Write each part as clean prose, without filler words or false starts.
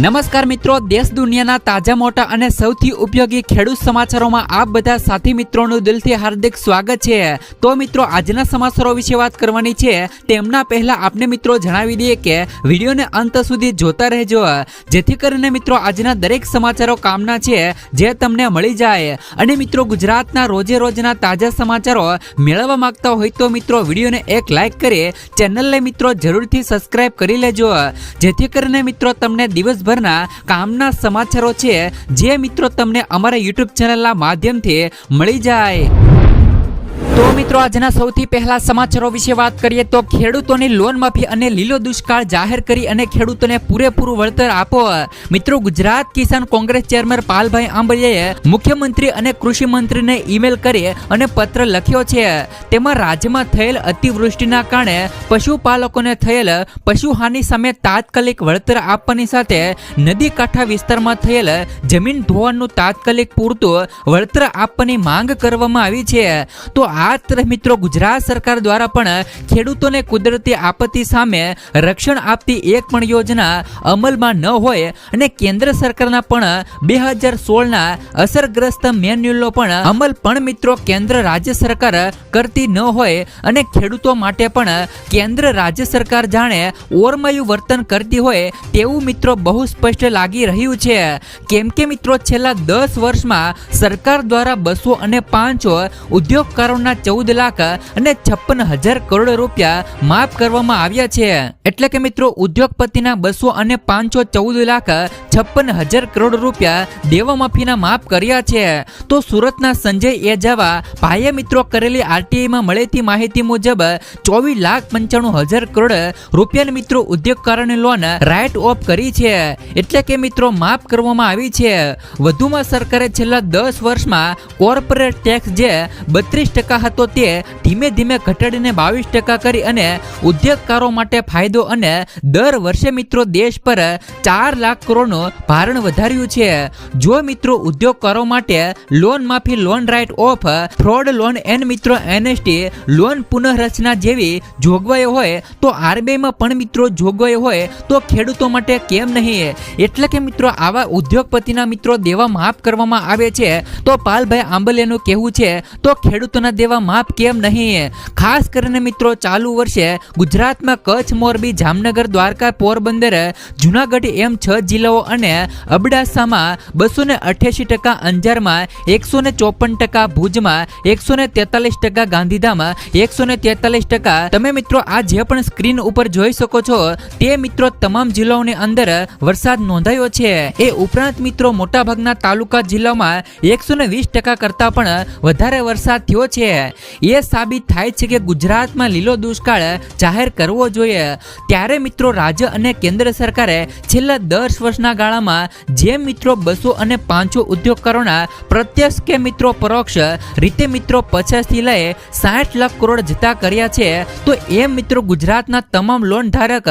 નમસ્કાર મિત્રો, દેશ દુનિયાના તાજા મોટા અને સૌથી ઉપયોગી ખેડૂત સમાચારોમાં આપ બધા સાથી મિત્રોનું દિલથી હાર્દિક સ્વાગત છે। તો મિત્રો, આજના સમાચારો વિશે વાત કરવાની છે તેમના પહેલા આપને મિત્રો જણાવી દઈએ કે વિડીયોને અંત સુધી જોતા રહેજો, જેથી કરીને મિત્રો આજના દરેક સમાચારો કામના છે જે તમને મળી જાય। અને મિત્રો, ગુજરાતના રોજે રોજના તાજા સમાચારો મેળવવા માંગતા હોય તો મિત્રો વિડીયોને એક લાઈક કરી ચેનલને મિત્રો જરૂરથી સબસ્ક્રાઇબ કરી લેજો, જેથી કરીને મિત્રો તમને દિવસભરના કામના સમાચારો છે જે મિત્રો તમને અમારા YouTube ચેનલના માધ્યમથી મળી જાય। તો મિત્રો, આજના સૌથી પહેલા સમાચારો વિશે વાત કરીએ તો ખેડૂતોની લોન માફી અને લીલો દુષ્કાળ જાહેર કરી અને ખેડૂતોને પૂરેપૂરું વળતર આપો। મિત્રો, ગુજરાત કિસાન કોંગ્રેસ ચેરમેન પાલભાઈ આંબલિયાએ મુખ્યમંત્રી અને કૃષિ મંત્રીને ઈમેલ કરી અને પત્ર લખ્યો છે। તેમાં રાજ્યમાં થયેલ અતિવૃષ્ટિના કારણે પશુપાલકોને થયેલ પશુહાની સામે તાત્કાલિક વળતર આપવાની સાથે નદી કાંઠા વિસ્તારમાં થયેલ જમીન ધોવાણનું તાત્કાલિક પૂરતું વળતર આપવાની માંગ કરવામાં આવી છે। તો આ તરફ મિત્રો, ગુજરાત સરકાર દ્વારા પણ ખેડૂતોને કુદરતી આપત્તિ સામે રક્ષણ આપતી એક પણ યોજના અમલમાં ન હોય અને કેન્દ્ર સરકારના પણ 2016ના અસરગ્રસ્ત મેન્યુઅલનો પણ અમલ પણ મિત્રો કેન્દ્ર રાજ્ય સરકાર કરતી ન હોય અને ખેડૂતો માટે પણ કેન્દ્ર રાજ્ય સરકાર જાણે ઓરમાયું વર્તન કરતી હોય તેવું મિત્રો બહુ સ્પષ્ટ લાગી રહ્યું છે। કેમ કે મિત્રો, છેલ્લા 10 વર્ષમાં સરકાર દ્વારા 205 ઉદ્યોગકારોના 14 લાખ અને 56,000 કરોડ રૂપિયા માફ કરવામાં આવ્યા છે। એટલે કે મિત્રો, ઉદ્યોગપતિના 205 14 લાખ 56,000 કરોડ રૂપિયા દેવા માફીના માફ કર્યા છે। તો સુરતના સંજય એજાવા ભાઈએ મિત્રો કરેલી આરટીઆઈમાં મળેલી માહિતી મુજબ 24,95,000 કરોડ રૂપિયાની મિત્રો ઉદ્યોગકારોની લોન રાઇટ ઓફ કરી છે, એટલે કે મિત્રો માફ કરવામાં આવી છે। વધુમાં સરકારે છેલ્લા 10 વર્ષમાં કોર્પોરેટ ટેક્સ જે 32% હતો તે ધીમે ધીમે ઘટાડીને 22% કરી અને ઉદ્યોગકારો માટે ફાયદો અને દર વર્ષે મિત્રો દેશ પર 4 લાખ કરોડનું ભારણ વધાર્યું છે। જો મિત્રો ઉદ્યોગકારો માટે લોન માફી, loan write off, fraud loan and મિત્રો એનએસટી, લોન પુનઃરચના જેવી જોગવાઈઓ હોય તો આરબીઆઈમાં પણ મિત્રો જોગવાઈઓ હોય તો ખેડૂતો માટે કેમ નહીં? એટલે કે મિત્રો આવા ઉદ્યોગપતિના મિત્રો દેવા માફ કરવામાં આવે છે તો પાલભાઈ આંબલિયાનું કહેવું છે તો ખેડૂતોના દેવા માફ કેમ નહીં? ખાસ કરીને મિત્રો ચાલુ વર્ષે ગુજરાતમાં કચ્છ, મોરબી, જામનગર, દ્વારકા, પોરબંદર, જુનાગઢ એમ 6 જિલ્લાઓ અને અબડાસામાં 288%, અંજારમાં 154%, ભુજમાં 143%, ગાંધીધામ 143%। તમે મિત્રો આ જે પણ સ્ક્રીન ઉપર જોઈ શકો છો તે મિત્રો તમામ જિલ્લાઓની અંદર વરસાદ નોંધાયો છે। એ ઉપરાંત મિત્રો મોટાભાગના તાલુકા જિલ્લામાં 120% કરતા પણ વધારે વરસાદ થયો છે। એ સાબિત થાય છે કે ગુજરાતમાં લીલો દુષ્કાળ જાહેર કરવો જોઈએ। ત્યારે મિત્રો રાજ્ય અને કેન્દ્ર સરકારે છેલ્લા 10 વર્ષના ગાળામાં જે મિત્રો 205 ઉદ્યોગકારોના પ્રત્યક્ષ કે મિત્રો પરોક્ષ રીતે મિત્રો 50 થી લઈ 60 લાખ કરોડ જતા કર્યા છે, તો એમ મિત્રો ગુજરાતના તમામ લોન ધારક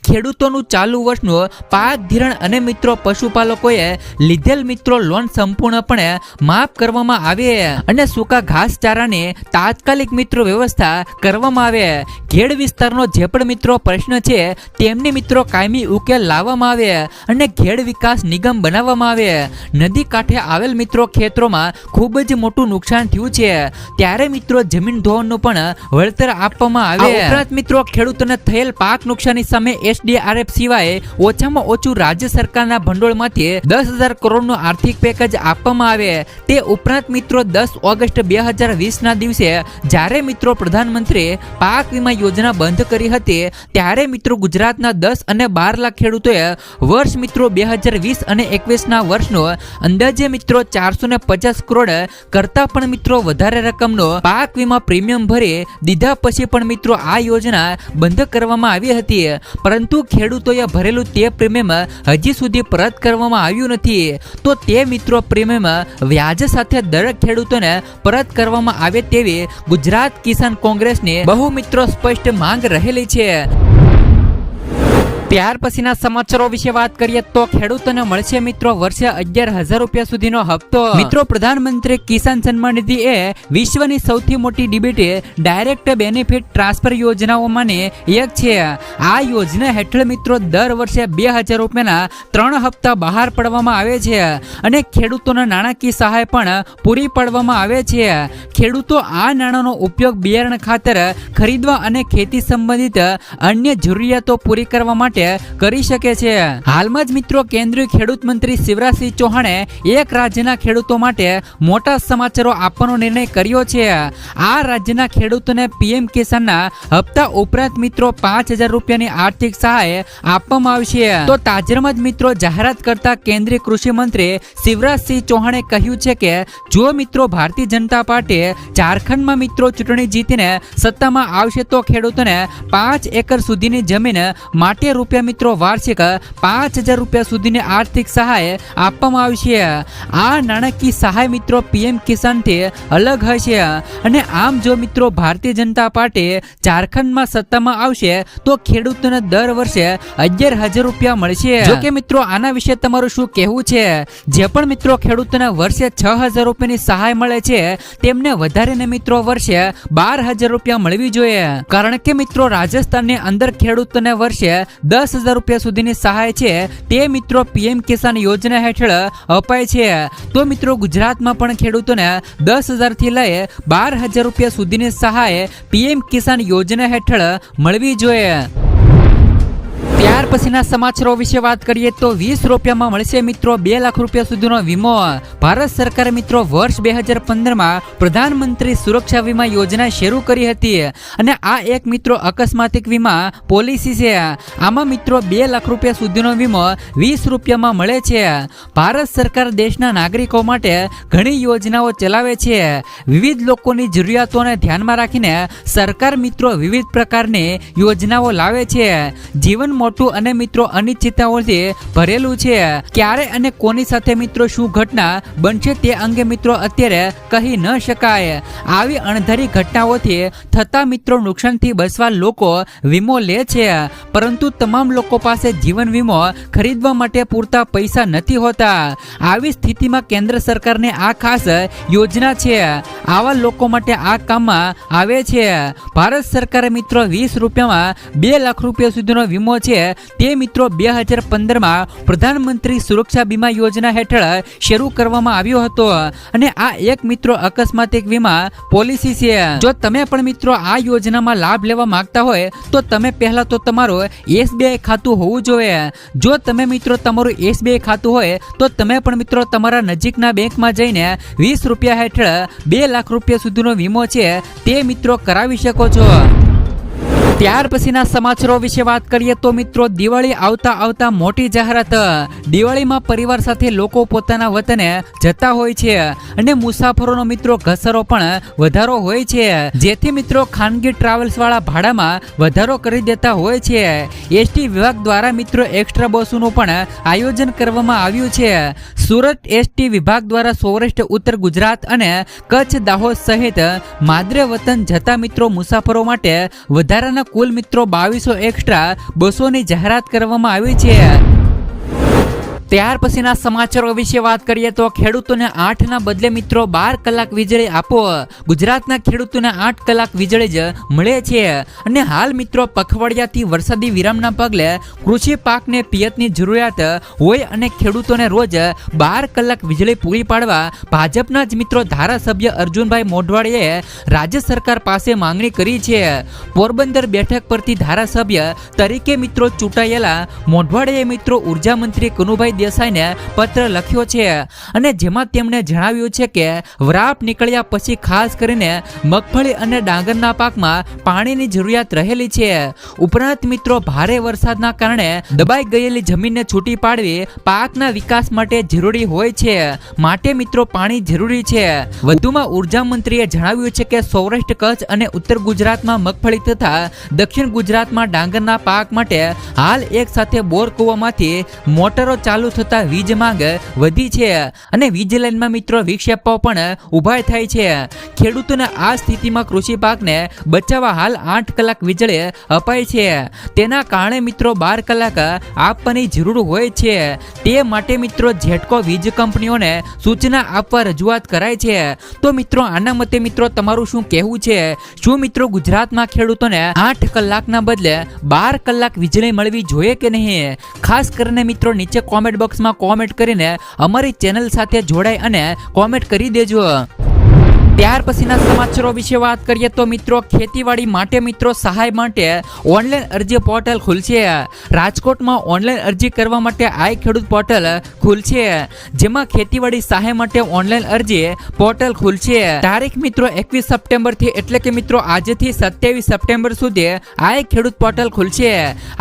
ખેડૂતોનું ચાલુ વર્ષનું પાક ધિરાણ અને મિત્રો પશુપાલકોએ લીધેલ મિત્રો લોન સંપૂર્ણપણે માફ કરવામાં આવે અને સૂકા ઘાસચારાની તાત્કાલિક મિત્રો વ્યવસ્થા કરવામાં આવે। ખેડ વિસ્તારનો જે પણ મિત્રો પ્રશ્ન છે તેમની મિત્રો કાયમી ઉકેલ લાવવામાં આવે અને ખેડ વિકાસ નિગમ બનાવવામાં આવે। નદી કાંઠે આવેલ મિત્રો ખેતરોમાં ખૂબ જ મોટું નુકસાન થયું છે, ત્યારે મિત્રો જમીન ધોવાણનું પણ વળતર આપવામાં આવે। ઉપરાંત મિત્રો ખેડૂતોને થયેલ પાક નુકસાની સામે SDRF સિવાય ઓછામાં ઓછું રાજ્ય સરકારના ભંડોળમાંથી 10,000 કરોડનું આર્થિક પેકેજ આપવામાં આવે। તે ઉપરાંત મિત્રો 10 ઓગસ્ટ 2020ના દિવસે જ્યારે મિત્રો પ્રધાનમંત્રી પાક વીમા યોજના બંધ કરી હતી ત્યારે મિત્રો ગુજરાતના 10 અને 12 લાખ ખેડૂતોએ વર્ષ મિત્રો 2020 અને 21ના વર્ષનો અંદાજે મિત્રો 450 કરોડ કરતા પણ મિત્રો વધારે રકમનો પાક વીમા પ્રીમિયમ ભરી દીધા પછી પણ મિત્રો આ યોજના બંધ કરવામાં આવી હતી, પરંતુ ખેડૂતોએ ભરેલું તે પ્રીમિયમ હજી સુધી પરત કરવામાં આવ્યું નથી। તો તે મિત્રો પ્રીમિયમ વ્યાજ સાથે દરેક ખેડૂતોને પરત કરવામાં આવે તેવી ગુજરાત કિસાન કોંગ્રેસની બહુ મિત્રો સ્પષ્ટ માંગ રહેલી છે। ત્યાર પછીના સમાચારો વિશે વાત કરીએ તો ખેડૂતોને મળશે મિત્રો વર્ષે 11,000 રૂપિયા સુધીનો હપ્તો. મિત્રો પ્રધાનમંત્રી કિસાન સન્માન નિધિ એ વિશ્વની સૌથી મોટી ડીબીટી ડાયરેક્ટ બેનિફિટ ટ્રાન્સફર યોજનાઓમાંની એક છે. આ યોજના હેઠળ મિત્રો દર વર્ષે 2,000 રૂપિયાના 3 હપ્તા બહાર પાડવામાં આવે છે અને ખેડૂતોને નાણાકીય સહાય પણ પૂરી પાડવામાં આવે છે. ખેડૂતો આ નાણાંનો ઉપયોગ બિયારણ ખાતર ખરીદવા અને ખેતી સંબંધિત અન્ય જરૂરિયાતો પૂરી કરવા માટે કરી શકે છે. હાલમાં જ મિત્રો કેન્દ્રીય ખેડૂત મંત્રી શિવરાજસિંહ ચૌહાણે એક રાજ્યના ખેડૂતો માટે મોટા સમાચારો આપવાનો નિર્ણય કર્યો છે. આ રાજ્યના ખેડૂતોને પીએમ કિસાનના હપ્તા ઉપરાંત મિત્રો 5,000 રૂપિયાની આર્થિક સહાય આપવામાં આવશે. તો તાજેતરમાં જ મિત્રો જાહેરાત કરતા કેન્દ્રીય કૃષિ મંત્રી શિવરાજસિંહ ચૌહાણે કહ્યું છે કે જો મિત્રો ભારતીય જનતા પાર્ટી ઝારખંડમાં મિત્રો ચૂંટણી જીતીને સત્તામાં આવશે તો ખેડૂતોને 5 એકર સુધીની જમીન માટે રૂપિયા મિત્રો વાર્ષિક 5,000 રૂપિયા સુધીની આર્થિક સહાય આપવામાં આવશે. આ નાણાકીય સહાય મિત્રો પીએમ કિસાન થી અલગ હશે અને આમ જો મિત્રો ભારતીય જનતા પાર્ટી ઝારખંડમાં સત્તામાં આવશે તો ખેડૂતોને દર વર્ષે 11,000 રૂપિયા મળશે. જો કે મિત્રો આના વિશે તમારું શું કહેવું છે? જે પણ મિત્રો ખેડૂતોને વર્ષે 6,000 રૂપિયાની સહાય મળે છે તેમને વધારે મિત્રો વર્ષે 12,000 રૂપિયા મળવી જોઈએ. કારણ કે મિત્રો રાજસ્થાનની અંદર ખેડૂતોને વર્ષે 10,000 રૂપિયા સુધીની સહાય છે તે મિત્રો પીએમ કિસાન યોજના હેઠળ અપાય છે. તો મિત્રો ગુજરાતમાં પણ ખેડૂતોને 10,000 થી લઈ 12,000 રૂપિયા સુધીની સહાય પીએમ કિસાન યોજના હેઠળ મળવી જોઈએ. ત્યાર પછીના સમાચારો વિશે વાત કરીએ તો 20 રૂપિયામાં મળશે મિત્રો 2 લાખ રૂપિયા સુધીનો વીમો. ભારત સરકારે મિત્રો વર્ષ 2015માં પ્રધાનમંત્રી સુરક્ષા વીમા યોજના શરૂ કરી હતી અને આ એક મિત્રો અકસ્માતિક વીમા પોલિસી છે. આમાં મિત્રો 2 લાખ રૂપિયા સુધીનો વીમો 20 રૂપિયામાં મળે છે. ભારત સરકાર દેશના નાગરિકો માટે ઘણી યોજનાઓ ચલાવે છે. વિવિધ લોકોની જરૂરિયાતોને ધ્યાનમાં રાખીને સરકાર મિત્રો વિવિધ પ્રકારની યોજનાઓ લાવે છે. જીવન મોટું અને મિત્રો અનિશ્ચિતતાઓથી ભરેલું છે. ક્યારે અને કોની સાથે મિત્રો શું ઘટના બનશે તે અંગે મિત્રો અત્યારે કહી ન શકાય. આવી અણધારી ઘટનાઓથી થતા મિત્રો નુકસાનથી બચવા લોકો વીમો લે છે, પરંતુ તમામ લોકો પાસે જીવન વીમો ખરીદવા માટે પૂરતા પૈસા નથી હોતા. આવી સ્થિતિમાં કેન્દ્ર સરકારની આ ખાસ યોજના છે. આવા લોકો માટે આ કામમાં આવે છે. ભારત સરકારે મિત્રો 20 રૂપિયામાં 2 લાખ રૂપિયા સુધીનો વીમો છે તે મિત્રો 2015માં પ્રધાનમંત્રી સુરક્ષા બીમા યોજના હેઠળ શરૂ કરવામાં આવ્યો હતો અને આ એક મિત્રો અકસ્માતિક વીમા પોલિસી છે. જો તમે પણ મિત્રો આ યોજનામાં લાભ લેવા માંગતા હોય તો તમે પહેલા તો તમારું SBI ખાતું હોવું જોઈએ. જો તમે મિત્રો તમારું SBI ખાતું હોય તો તમે પણ મિત્રો તમારા નજીકના બેંકમાં જઈને 20 રૂપિયા હેઠળ 2 લાખ રૂપિયા સુધીનો વીમો છે તે મિત્રો કરાવી શકો છો. ત્યાર પછીના સમાચારો વિશે વાત કરીએ તો મિત્રો દિવાળી આવતા મોટી જાહેરાત. દિવાળીમાં પરિવાર સાથે લોકો પોતાના વતને જતા હોય છે અને મુસાફરોનો મિત્રો ઘસારો પણ વધારો હોય છે, જેથી મિત્રો ખાનગી ટ્રાવેલ્સ વાળા ભાડામાં વધારો કરી દેતા હોય છે. એસટી વિભાગ દ્વારા મિત્રો એક્સ્ટ્રા બસોનું પણ આયોજન કરવામાં આવ્યું છે. સુરત એસટી વિભાગ દ્વારા સૌરાષ્ટ્ર, ઉત્તર ગુજરાત અને કચ્છ, દાહોદ સહિત માદરે વતન જતા મિત્રો મુસાફરો માટે વધારાના કુલ મિત્રો 2200 એક્સ્ટ્રા બસોની જાહેરાત કરવામાં આવી છે. ત્યાર પછીના સમાચારો વિશે વાત કરીએ તો ખેડૂતોને 8ના બદલે મિત્રો 12 કલાક વીજળી આપો. ગુજરાતના ખેડૂતોને 8 કલાક વીજળી જ મળે છે અને હાલ મિત્રો પખવાડિયાથી વરસાદી વિરામના પગલે કૃષિ પાકને પિયતની જરૂરિયાત હોય અને ખેડૂતોને રોજ 12 કલાક વીજળી પૂરી પાડવા ભાજપના જ મિત્રો ધારાસભ્ય અર્જુનભાઈ મોઢવાડીએ રાજ્ય સરકાર પાસે માંગણી કરી છે. પોરબંદર બેઠક પરથી ધારાસભ્ય તરીકે મિત્રો ચૂંટાયેલા મોઢવાડીએ મિત્રો ઉર્જા મંત્રી કનુભાઈ દેસાઈને પત્ર લખ્યો છે અને જેમાં તેમણે જણાવ્યું છે કે વરાપ નીકળ્યા પછી ખાસ કરીને મગફળી અને ડાંગરના પાકમાં પાણીની જરૂરિયાત રહેલી છે. ઉપરાંત મિત્રો ભારે વરસાદના કારણે દબાઈ ગયેલી જમીનને છૂટી પાડવી પાકના વિકાસ માટે જરૂરી હોય છે, માટે મિત્રો પાણી જરૂરી છે. વધુમાં ઉર્જા મંત્રીએ જણાવ્યું છે કે સૌરાષ્ટ્ર, કચ્છ અને ઉત્તર ગુજરાતમાં મગફળી તથા દક્ષિણ ગુજરાતમાં ડાંગરના પાક માટે હાલ એક સાથે બોર કૂવામાંથી મોટરો ચાલુ ચાલુ થતા વીજ માંગ વધી છે અને વીજ લાઈનમાં મિત્રો વિક્ષેપો પણ ઊભા થાય છે. ખેડૂતોને આ સ્થિતિમાં કૃષિ પાકને બચાવવા હાલ 8 કલાક વીજળી અપાય છે. તેના કારણે મિત્રો 12 કલાક આપવાની જરૂર હોય છે. તે માટે મિત્રો જેટકો વીજ કંપનીઓને સૂચના આપવા રજૂઆત કરાય છે. તો મિત્રો આના મતે મિત્રો તમારું શું કહેવું છે? શું મિત્રો ગુજરાતમાં ખેડૂતોને 8 કલાકના બદલે 12 કલાક વીજળી મળવી જોઈએ કે નહીં? ખાસ કરીને મિત્રો નીચે કોમેન્ટ બોક્સમાં કોમેન્ટ કરીને અમારી ચેનલ સાથે જોડાય અને કોમેન્ટ કરી દેજો. ત્યાર પછીના સમાચારો વિશે વાત કરીએ તો મિત્રો ખેતીવાડી માટે મિત્રો સહાય માટે ઓનલાઈન અરજી પોર્ટલ ખુલશે. રાજકોટમાં ઓનલાઈન અરજી કરવા માટે આઈ ખેડૂત પોર્ટલ ખુલશે, જેમાં ખેતીવાડી સહાય માટે ઓનલાઈન અરજી પોર્ટલ ખુલશે. તારીખ મિત્રો 21 સપ્ટેમ્બર થી એટલે કે મિત્રો આજથી 27 સપ્ટેમ્બર સુધી આઈ ખેડૂત પોર્ટલ ખુલશે.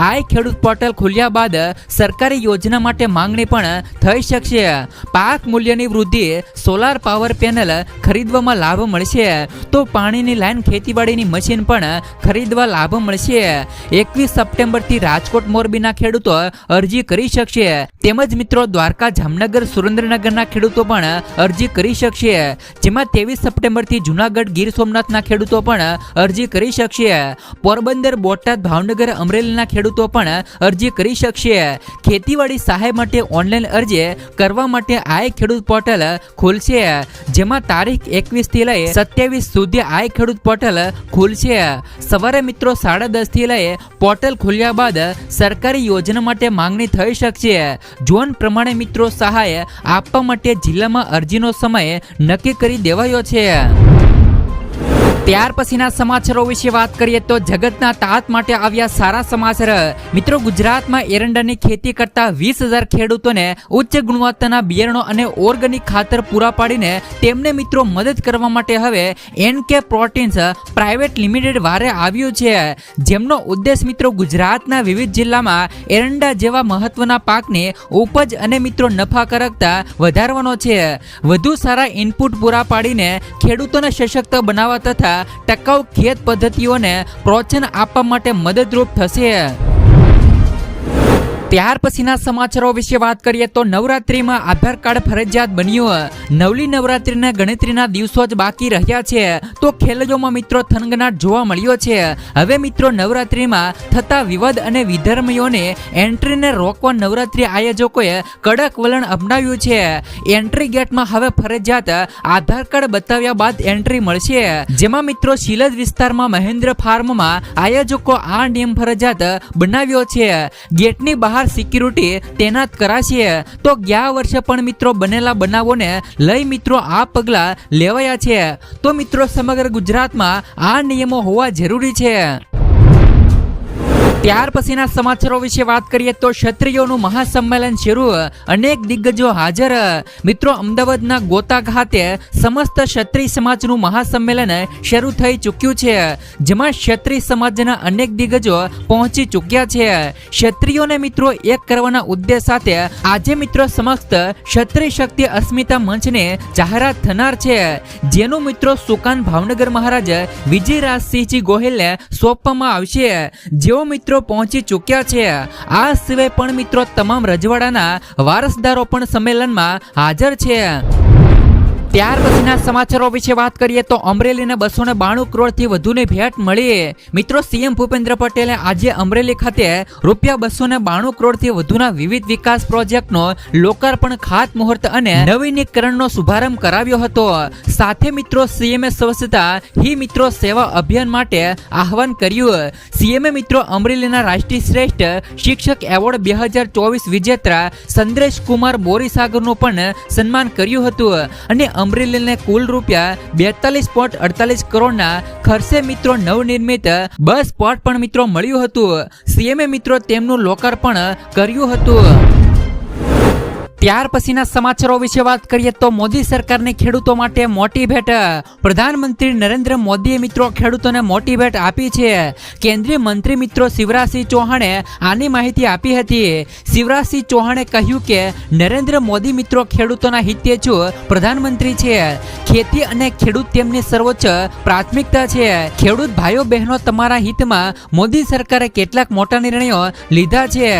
આઈ ખેડૂત પોર્ટલ ખુલ્યા બાદ સરકારી યોજના માટે માંગણી પણ થઈ શકશે. પાક મૂલ્યની વૃદ્ધિ, સોલાર પાવર પેનલ ખરીદવામાં લાભ મળશે, તો પાણીની લાઈન, ખેતીવાડીની મશીન પણ ખરીદવા લાભ મળશે. 21 સપ્ટેમ્બર થી રાજકોટ મોરબીના ખેડૂતો અરજી કરી શકશે. તેમજ મિત્રો દ્વારકા, જામનગર, સુરેન્દ્રનગરના ખેડૂતો પણ અરજી કરી શકશે. જેમાં 23 સપ્ટેમ્બર થી જુનાગઢ, ગીર સોમનાથના ખેડૂતો પણ અરજી કરી શકશે. પોરબંદર, બોટાદ, ભાવનગર, અમરેલીના ખેડૂતો પણ અરજી કરી શકશે. ખેતીવાડી સહાય માટે ઓનલાઈન અરજી કરવા માટે આઈ ખેડૂત પોર્ટલ ખુલશે, જેમાં તારીખ 21 થી લઈ 27 સુધી આઈ ખેડૂત પોર્ટલ ખુલશે. સવારે મિત્રો 10:30 થી લઈ પોર્ટલ ખુલ્યા બાદ સરકારી યોજના માટે માંગણી થઈ શકશે. ઝોન પ્રમાણે મિત્રો સહાય આપવા માટે જિલ્લામાં અરજીનો સમય નક્કી કરી દેવાયો છે. ત્યાર પછીના સમાચારો વિશે વાત કરીએ તો જગતના તાત માટે આવ્યા સારા સમાચાર. મિત્રો ગુજરાતમાં એરંડાની ખેતી કરતા 20,000 ખેડૂતોને ઉચ્ચ ગુણવત્તાના બિયારણો અને ઓર્ગેનિક ખાતર પૂરા પાડીને તેમને મિત્રો મદદ કરવા માટે હવે NK પ્રોટીન્સ પ્રાઇવેટ લિમિટેડ વારે આવ્યું છે, જેમનો ઉદ્દેશ મિત્રો ગુજરાતના વિવિધ જિલ્લામાં એરંડા જેવા મહત્વના પાકની ઉપજ અને મિત્રો નફાકારકતા વધારવાનો છે. વધુ સારા ઇનપુટ પૂરા પાડીને ખેડૂતોને સશક્ત બનાવવા તથા ટકાઉ ખેત પદ્ધતિઓને પ્રોત્સાહન આપવા માટે મદદરૂપ થશે. ત્યાર પછીના સમાચારો વિશે વાત કરીએ તો નવરાત્રીમાં આધાર કાર્ડ ફરજિયાત બન્યું. નવલી નવરાત્રીના ગણતરીના દિવસો જ બાકી રહ્યા છે, તો ખેલૈયાઓમાં મિત્રો થનગનાટ જોવા મળ્યો છે. હવે મિત્રો નવરાત્રીમાં થતા વિવાદ અને વિધર્મીઓને એન્ટ્રીને રોકવા નવરાત્રી આયોજકોએ કડક વલણ અપનાવ્યું છે. એન્ટ્રી ગેટમાં હવે ફરજિયાત આધાર કાર્ડ બતાવ્યા બાદ એન્ટ્રી મળશે. જેમાં મિત્રો શિલજ વિસ્તારમાં મહેન્દ્ર ફાર્મમાં આયોજકો આ નિયમ ફરજિયાત બનાવ્યો છે. ગેટની બહાર સિક્યુરિટી તૈનાત કરાશે. તો ગયા વર્ષે પણ મિત્રો બનેલા બનાવોને લઈ મિત્રો આ પગલા લેવાયા છે. તો મિત્રો સમગ્ર ગુજરાતમાં આ નિયમો હોવા જરૂરી છે. ત્યાર પછીના સમાચારો વિશે વાત કરીએ તો ક્ષત્રિયોનું મહાસંમેલન શરૂ, અનેક દિગ્ગજો હાજર. મિત્રો અમદાવાદના ગોતા ખાતે સમસ્ત ક્ષત્રિય સમાજનું મહાસંમેલન શરૂ થઈ ચૂક્યું છે, જેમાં ક્ષત્રિય સમાજના અનેક દિગ્ગજો પહોંચી ચૂક્યા છે. ક્ષત્રિયોને મિત્રો એક કરવાના ઉદ્દેશ સાથે આજે મિત્રો સમસ્ત ક્ષત્રિય શક્તિ અસ્મિતા મંચની જાહેરાત થનાર છે, જેનું મિત્રો સુકાન ભાવનગર મહારાજ વિજયરાજસિંહજી ગોહિલને સોંપવામાં આવશે, જેઓ મિત્રો પહોંચી ચૂક્યા છે. આ સિવાય પણ મિત્રો તમામ રજવાડાના વારસદારો પણ સંમેલનમાં હાજર છે. ત્યાર પછીના સમાચારો વિશે વાત કરીએ તો અમરેલીને 292 કરોડથી વધુની ભેટ મળી. મિત્રો સીએમ ભૂપેન્દ્ર પટેલે આજે અમરેલી ખાતે ₹292 કરોડથી વધુના વિવિધ વિકાસ પ્રોજેક્ટનો લોકાર્પણ, ખાતમુહૂર્ત અને નવીનીકરણનો શુભારંભ કરાવ્યો હતો. સાથે મિત્રો સીએમએ સ્વચ્છતા હી મિત્રો સેવા અભિયાન માટે આહવાન કર્યું. સીએમએ મિત્રો અમરેલીના રાષ્ટ્રીય શ્રેષ્ઠ શિક્ષક એવોર્ડ 2024 વિજેતા સંદ્રેશ કુમાર બોરીસાગરનું પણ સન્માન કર્યું હતું અને અમરેલીને કુલ ₹42.48 કરોડના ખર્ચે મિત્રો નવનિર્મિત બસ સ્પોટ પણ મિત્રો મળ્યું હતું. સીએમએ મિત્રો તેમનું લોકાર્પણ કર્યું હતું. ત્યાર પછીના સમાચારો વિશે વાત કરીએ તો મોદી સરકારની ખેડૂતો માટે મોટી ભેટ. પ્રધાનમંત્રી નરેન્દ્ર મોદીએ મિત્રો ખેડૂતોને મોટી ભેટ આપી છે. કેન્દ્રીય મંત્રી મિત્રો શિવરાજસિંહ ચૌહાણે આની માહિતી આપી હતી. શિવરાજસિંહ ચૌહાણે કહ્યું કે નરેન્દ્ર મોદી મિત્રો ખેડૂતોના હિતેચ્છુ પ્રધાનમંત્રી છે. ખેતી અને ખેડૂત તેમની સર્વોચ્ચ પ્રાથમિકતા છે. ખેડૂત ભાઈઓ બહેનો, તમારા હિતમાં મોદી સરકારે કેટલાક મોટા નિર્ણયો લીધા છે.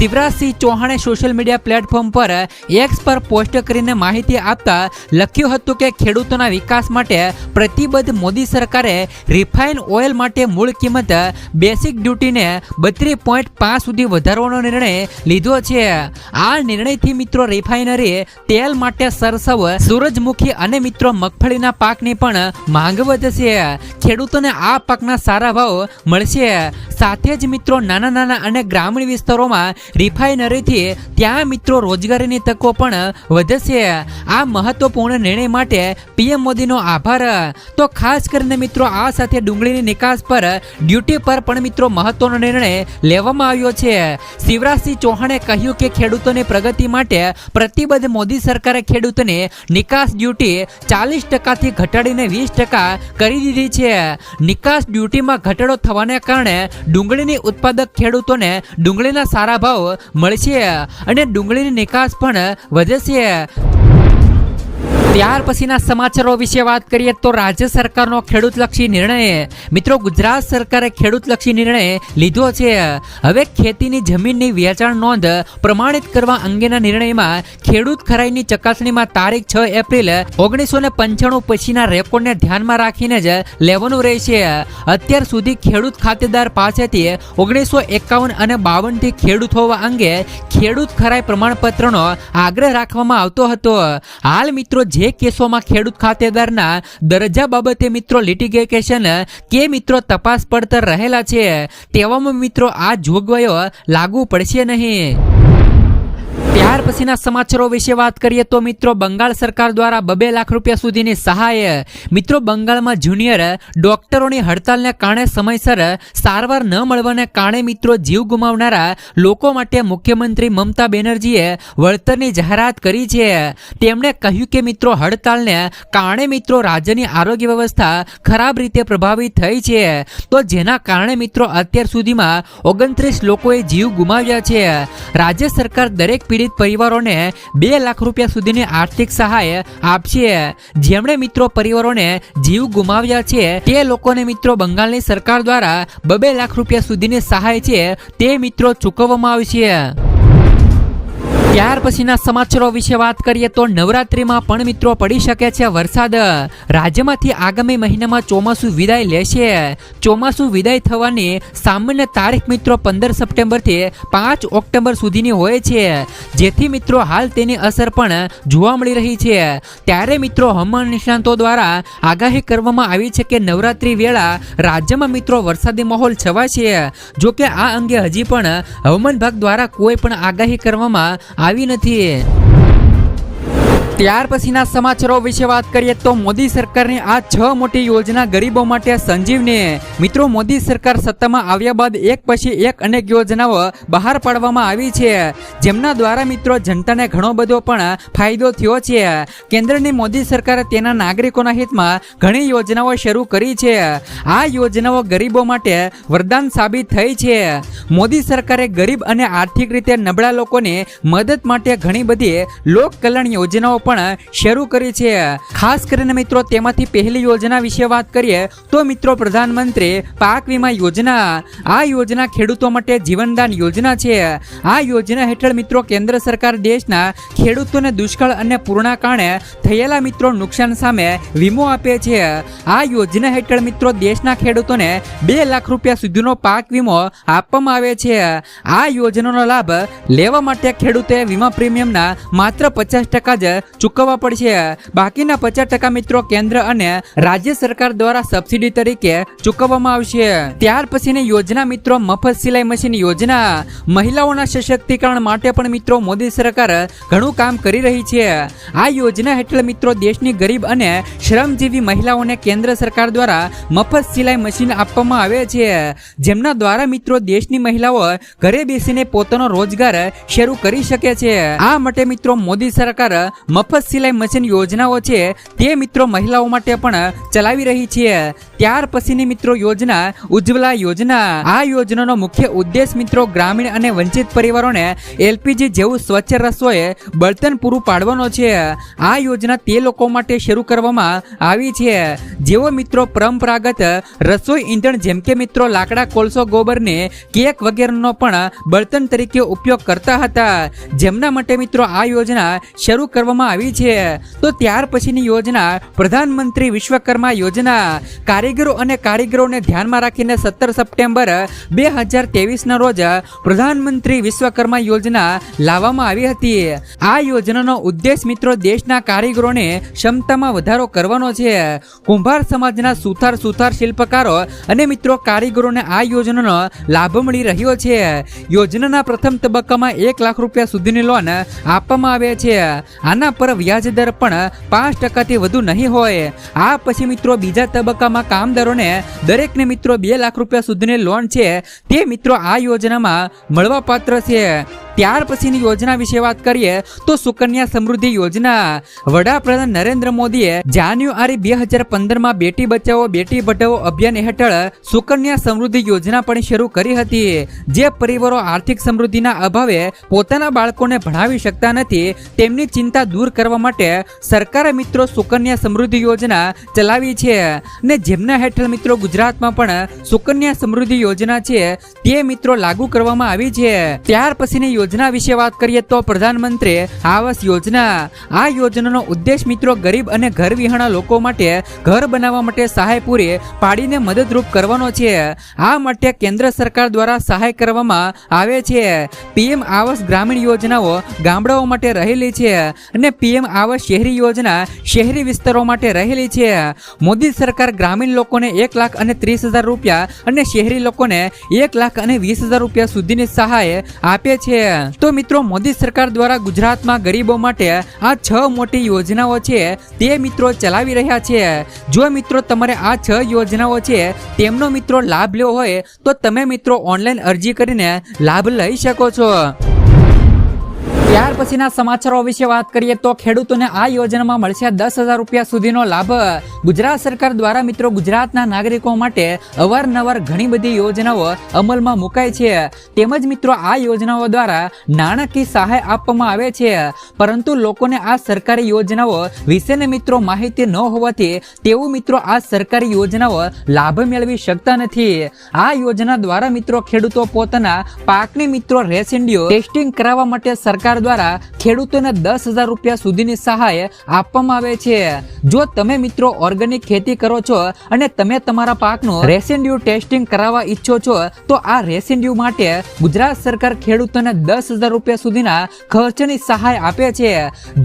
શિવરાજસિંહ ચૌહાણે સોશિયલ મીડિયા પ્લેટફોર્મ પર એક્સ પર પોસ્ટ કરીને માહિતી આપતા લખ્યું હતું કે ખેડૂતોના વિકાસ માટે પ્રતિબદ્ધ મોદી સરકારે રિફાઇન ઓઇલ માટે મૂળ કિંમત બેસિક ડ્યુટીને 32.5 સુધી વધારવાનો નિર્ણય લીધો છે. આ નિર્ણયથી મિત્રો રિફાઇનરી તેલ માટે સરસવ, સૂરજમુખી અને મિત્રો મગફળીના પાકની પણ માંગ વધશે. ખેડૂતોને આ પાકના સારા ભાવ મળશે. સાથે જ મિત્રો નાના અને ગ્રામીણ વિસ્તારોમાં રિફાઇનરીથી ત્યાં મિત્રો રોજગારીની તકો પણ વધશે. આ મહત્વપૂર્ણ નિર્ણય માટે પીએમ મોદીનો આભાર. તો ખાસ કરીને મિત્રો આ સાથે ડુંગળીની નિકાસ પર ડ્યુટી પર પણ મિત્રો મહત્વનો નિર્ણય લેવામાં આવ્યો છે. શિવરાજસિંહ ચૌહાણે કહ્યું કે ખેડૂતોની પ્રગતિ માટે પ્રતિબદ્ધ મોદી સરકારે ખેડૂતોની નિકાસ ડ્યુટી 40%થી ઘટાડીને 20% કરી દીધી છે. નિકાસ ડ્યુટીમાં ઘટાડો થવાને કારણે ડુંગળીની ઉત્પાદક ખેડૂતોને ડુંગળીના સારા ભાવ મળશે અને ડુંગળીની નિકાસ પણ વધશે. ત્યાર પછીના સમાચારો વિશે વાત કરીએ તો રાજ્ય સરકારનો ખેડૂતલક્ષી નિર્ણય. મિત્રો ગુજરાત સરકારે ખેડૂતલક્ષી નિર્ણય લીધો છે. હવે ખેતીની જમીનની વેચાણ નોંધ પ્રમાણિત કરવા અંગેના નિર્ણયમાં ખેડૂત ખરાઈની ચકાસણીમાં તારીખ 6 એપ્રિલ 1995 પછીના રેકોર્ડને ધ્યાનમાં રાખીને જ લેવાનું રહેશે. અત્યાર સુધી ખેડૂત ખાતેદાર પાસેથી 1951 અને 52 થી ખેડૂત હોવા અંગે ખેડૂત ખરાઈ પ્રમાણપત્રનો આગ્રહ રાખવામાં આવતો હતો. હાલ મિત્રો જે કેસોમાં ખેડૂત ખાતેદારના દરજ્જા બાબતે મિત્રો લિટિગેશન કે મિત્રો તપાસ પડતર રહેલા છે તેવામાં મિત્રો આ જોગવાઈઓ લાગુ પડશે નહીં. ત્યાર પછીના સમાચારો વિશે વાત કરીએ તો મિત્રો બંગાળ સરકાર દ્વારા 2 લાખ રૂપિયા સુધીની સહાય. મિત્રો બંગાળમાં જુનિયર ડોક્ટરોની હડતાલને કારણે સમયસર સારવાર ન મળવાને કારણે મિત્રો જીવ ગુમાવનારા લોકો માટે મુખ્યમંત્રી મમતા બેનર્જીએ વળતરની જાહેરાત કરી છે. તેમણે કહ્યું કે મિત્રો હડતાલને કારણે મિત્રો રાજ્યની આરોગ્ય વ્યવસ્થા ખરાબ રીતે પ્રભાવિત થઈ છે, તો જેના કારણે મિત્રો અત્યાર સુધીમાં 29 લોકોએ જીવ ગુમાવ્યા છે. રાજ્ય સરકાર દરેક પીડિત પરિવારોને 2 લાખ રૂપિયા સુધીની આર્થિક સહાય આપશે. જેમણે મિત્રો પરિવારોને જીવ ગુમાવ્યા છે તે લોકોને મિત્રો બંગાળની સરકાર દ્વારા 2 લાખ રૂપિયા સુધીની સહાય છે તે મિત્રો ચૂકવવામાં આવશે. ત્યાર પછીના સમાચારો વિશે વાત કરીએ તો નવરાત્રીમાં પણ મિત્રો પડી શકે છે વરસાદ. રાજ્યમાંથી આગામી મહિનામાં ચોમાસું વિદાય લેશે. ચોમાસું વિદાય થવાની સામાન્ય તારીખ મિત્રો 15 સપ્ટેમ્બરથી 5 ઓક્ટોબર સુધીની હોય છે, જેથી મિત્રો હાલ તેની અસર પણ જોવા મળી રહી છે. ત્યારે મિત્રો હવામાન નિષ્ણાતો દ્વારા આગાહી કરવામાં આવી છે કે નવરાત્રી વેળા રાજ્યમાં મિત્રો વરસાદી માહોલ છવાશે. જોકે આ અંગે હજી પણ હવામાન વિભાગ દ્વારા કોઈ પણ આગાહી કરવામાં આવી નથી. ત્યાર પછીના સમાચારો વિશે વાત કરીએ તો મોદી સરકારની આ 6 મોટી યોજના ગરીબો માટે સંજીવની. મિત્રો મોદી સરકાર સત્તામાં આવ્યા બાદ એક પછી એક અનેક યોજનાઓ બહાર પાડવામાં આવી છે, જેમના દ્વારા મિત્રો જનતાને ઘણો બધો પણ ફાયદો થયો છે. કેન્દ્રની મોદી સરકારે તેના નાગરિકોના હિતમાં ઘણી યોજનાઓ શરૂ કરી છે. આ યોજનાઓ ગરીબો માટે વરદાન સાબિત થઈ છે. મોદી સરકારે ગરીબ અને આર્થિક રીતે નબળા લોકોની મદદ માટે ઘણી બધી લોક કલ્યાણ યોજનાઓ પણ શરૂ કરી છે. ખાસ કરીને મિત્રો તેમાંથી પહેલી યોજના વિશે વાત કરીએ તો મિત્રો પ્રધાનમંત્રી પાક વીમા યોજના. આ યોજના ખેડૂતો માટે જીવનદાન યોજના છે. આ યોજના હેઠળ મિત્રો કેન્દ્ર સરકાર દેશના ખેડૂતોને દુષ્કાળ અને પૂરના કારણે થયેલા મિત્રો નુકસાન સામે વીમો આપે છે. આ યોજના હેઠળ મિત્રો દેશના ખેડૂતોને 2 લાખ રૂપિયા સુધીનો પાક વીમો આપવામાં આવે છે. આ યોજનાનો લાભ લેવા માટે ખેડૂતોએ વીમા પ્રીમિયમના માત્ર 50% જ ચૂકવવા પડશે. બાકીના 50% મિત્રો કેન્દ્ર અને રાજ્ય સરકાર દ્વારા સબસિડી તરીકે ચૂકવવામાં આવશે. ત્યાર પછીની યોજના મિત્રો મફત સિલાઈ મશીન યોજના. મહિલાઓના સશક્તિકરણ માટે પણ મિત્રો મોદી સરકાર ઘણું કામ કરી રહી છે. આ યોજના હેઠળ મિત્રો દેશની ગરીબ અને શ્રમજીવી મહિલાઓને કેન્દ્ર સરકાર દ્વારા મફત સિલાઈ મશીન આપવામાં આવે છે, જેમના દ્વારા મિત્રો દેશની મહિલાઓ ઘરે બેસીને પોતાનો રોજગાર શરૂ કરી શકે છે. આ માટે મિત્રો મોદી સરકાર મફત સિલાઈ મશીન યોજનાઓ છે તે મિત્રો મહિલાઓ માટે પણ ચલાવી રહી છે. ત્યાર પછીની મિત્રો યોજના ઉજ્જવલા યોજના. આ યોજનાનો મુખ્ય ઉદ્દેશ મિત્રો ગ્રામીણ અને વંચિત પરિવારોને એલપીજી જેવું સ્વચ્છ રસોઈ બળતણ પૂરું પાડવાનો છે. આ યોજના તે લોકો માટે શરૂ કરવામાં આવી છે જેઓ મિત્રો પરંપરાગત રસોઈ ઈંધણ જેમ કે મિત્રો લાકડા, કોલસો, ગોબરને કેક વગેરેનો પણ બળતણ તરીકે ઉપયોગ કરતા હતા, જેમના માટે મિત્રો આ યોજના શરૂ કરવામાં આવી છે. તો ત્યાર પછીની યોજના પ્રધાનમંત્રી વિશ્વકર્મા યોજના. કારીગરો અને કારીગરોને ધ્યાનમાં રાખીને 17 સપ્ટેમ્બર 2023ના રોજ પ્રધાનમંત્રી વિશ્વકર્મા યોજના લાવવામાં આવી હતી. આ યોજનાનો ઉદ્દેશ મિત્રો દેશના કારીગરોને ક્ષમતામાં વધારો કરવાનો છે. કુંભાર સમાજના સુથાર શિલ્પકારો અને મિત્રો કારીગરોને આ યોજનાનો લાભ મળી રહ્યો છે. યોજનાના પ્રથમ તબક્કામાં 1 લાખ રૂપિયા સુધીની લોન આપવામાં આવે છે. આના પર વ્યાજ દર પણ 5%થી વધુ નહીં હોય. આ પછી મિત્રો બીજા તબક્કામાં કામદારોને દરેકને મિત્રો 2 લાખ રૂપિયા સુધીની લોન છે તે મિત્રો આ યોજનામાં મળવાપાત્ર છે. ત્યાર પછીની યોજના વિશે વાત કરીએ તો સુકન્યા સમૃદ્ધિ યોજના. વડાપ્રધાન નરેન્દ્ર મોદીએ જાન્યુઆરી 2015માં બેટી બચાવો બેટી પઢાઓ અભિયાન હેઠળ સુકન્યા સમૃદ્ધિ યોજના પણ શરૂ કરી હતી, જે પરિવારો આર્થિક સમૃદ્ધિના અભાવે પોતાના બાળકોને ભણાવી શકતા નથી તેમની ચિંતા દૂર કરવા માટે સરકારે મિત્રો સુકન્યા સમૃદ્ધિ યોજના ચલાવી છે અને જેમના હેઠળ મિત્રો ગુજરાતમાં પણ સુકન્યા સમૃદ્ધિ યોજના છે તે મિત્રો લાગુ કરવામાં આવી છે. ત્યાર પછીની યોજના વિશે વાત કરીએ તો પ્રધાનમંત્રી આવાસ યોજના. આ યોજનાનો ઉદ્દેશ મિત્રો ગરીબ અને ઘર વિહોણા લોકો માટે ઘર બનાવવા માટે સહાય પૂરી પાડીને મદદરૂપ કરવાનો છે. આ માટે કેન્દ્ર સરકાર દ્વારા સહાય કરવામાં આવે છે. પીએમ આવાસ ગ્રામીણ યોજનાઓ ગામડાઓ માટે રહેલી છે અને પીએમ આવાસ શહેરી યોજના શહેરી વિસ્તારો માટે રહેલી છે. મોદી સરકાર ગ્રામીણ લોકોને 1,30,000 રૂપિયા અને શહેરી લોકોને 1,20,000 રૂપિયા સુધીની સહાય આપે છે. તો મિત્રો મોદી સરકાર દ્વારા ગુજરાતમાં ગરીબો માટે આ 6 મોટી યોજનાઓ છે તે મિત્રો ચલાવી રહ્યા છે. જો મિત્રો તમારે આ 6 યોજનાઓ છે તેમનો મિત્રો લાભ લેવો હોય તો તમે મિત્રો ઓનલાઈન અરજી કરીને લાભ લઈ શકો છો. ત્યાર પછીના સમાચારો વિશે વાત કરીએ તો ખેડૂતોને આ યોજનામાં મળશે 10,000 રૂપિયા સુધીનો લાભ. ગુજરાત સરકાર દ્વારા મિત્રો ગુજરાતના નાગરિકો માટે અવારનવાર ઘણી બધી યોજનાઓ અમલમાં મુકાય છે, તેમજ મિત્રો આ યોજનાઓ દ્વારા નાણાકીય સહાય આપવામાં આવે છે, પરંતુ લોકોને આ સરકારી યોજનાઓ વિશેની મિત્રો માહિતી ન હોવાથી તેઓ મિત્રો આ સરકારી યોજનાઓ લાભ મેળવી શકતા નથી. આ યોજના દ્વારા મિત્રો ખેડૂતો પોતાના પાકની મિત્રો રેસિડ્યુ ટેસ્ટિંગ કરાવવા માટે સરકાર દ્વારા ખેડૂતોને 10,000 રૂપિયા સુધીની સહાય આપવામાં આવે છે. જો તમે મિત્રો ઓર્ગેનિક ખેતી કરો છો અને તમે તમારા પાકનું રેસિડ્યુ ટેસ્ટિંગ કરાવવા ઈચ્છો છો તો આ રેસિડ્યુ માટે ગુજરાત સરકાર ખેડૂતોને 10,000 રૂપિયા સુધીના ખર્ચની સહાય આપે છે.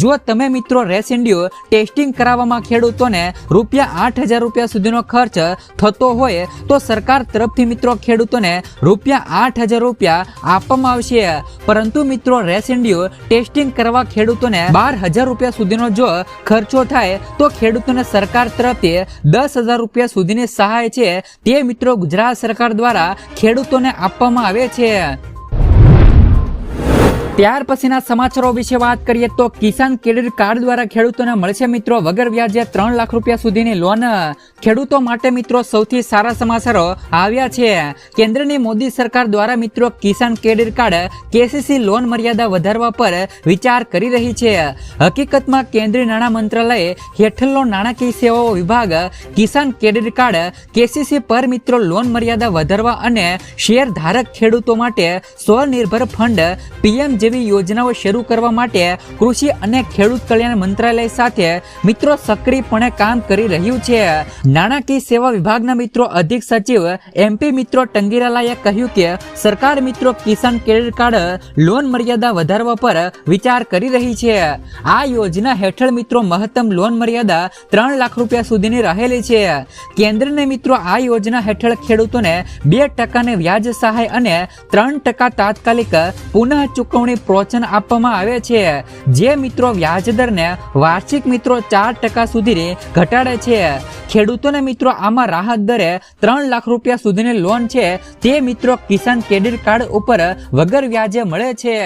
જો તમે મિત્રો રેસિડ્યુ ટેસ્ટિંગ કરાવવામાં ખેડૂતોને રૂપિયા 8,000 રૂપિયા સુધીનો ખર્ચ થતો હોય તો સરકાર તરફથી મિત્રો ખેડૂતોને રૂપિયા 8,000 રૂપિયા આપવામાં આવશે, પરંતુ મિત્રો રેસિડ્યુ ટેસ્ટિંગ કરવા ખેડૂતોને 12,000 રૂપિયા સુધીનો જો ખર્ચો થાય તો ખેડૂતોને સરકાર તરફથી 10,000 રૂપિયા સુધીની સહાય છે તે મિત્રો ગુજરાત સરકાર દ્વારા ખેડૂતોને આપવામાં આવે છે. ત્યાર પછીના સમાચારો વિશે વાત કરીએ તો કિસાન ક્રેડિટ કાર્ડ દ્વારા ખેડૂતોને મળશે મિત્રો વગર વ્યાજે 3 લાખ રૂપિયા સુધીની લોન. ખેડૂતો માટે મિત્રો સૌથી સારા સમાચારો આવ્યા છે. કેન્દ્રની મોદી સરકાર દ્વારા મિત્રો કિસાન ક્રેડિટ કાર્ડ કેસીસી લોન મર્યાદા વધારવા પર વિચાર કરી રહી છે. હકીકતમાં કેન્દ્રીય નાણાં મંત્રાલય હેઠળનો નાણાકીય સેવાઓ વિભાગ કિસાન ક્રેડિટ કાર્ડ કેસીસી પર મિત્રો લોન મર્યાદા વધારવા અને શેર ધારક ખેડૂતો માટે સ્વનિર્ભર ફંડ પીએમ જેવી યોજનાઓ શરૂ કરવા માટે કૃષિ અને ખેડૂત કલ્યાણ મંત્રાલય સાથે મિત્રો સક્રિયપણે કામ કરી રહ્યું છે. નાણાકીય સેવા વિભાગના મિત્રો અધિક સચિવ MP મિત્રો ટંગીરાલાએ કહ્યું કે સરકાર મિત્રો કિસાન ક્રેડિટ કાર્ડ લોન મર્યાદા વધારવા પર વિચાર કરી રહી છે. આ યોજના હેઠળ મિત્રો મહત્તમ લોન મર્યાદા 3 લાખ રૂપિયા સુધીની રહેલી છે. કેન્દ્રને મિત્રો આ યોજના હેઠળ ખેડૂતોને 2% વ્યાજ સહાય અને 3% તાત્કાલિક પુનઃ ચૂકવણી પ્રોત્સાહન આપવામાં આવે છે, જે મિત્રો વ્યાજદરને વાર્ષિક મિત્રો 4% સુધી ઘટાડે છે. ખેડૂતોને મિત્રો આમાં રાહત દરે 3 લાખ રૂપિયા સુધીની લોન છે તે મિત્રો કિસાન ક્રેડિટ કાર્ડ ઉપર વગર વ્યાજે મળે છે.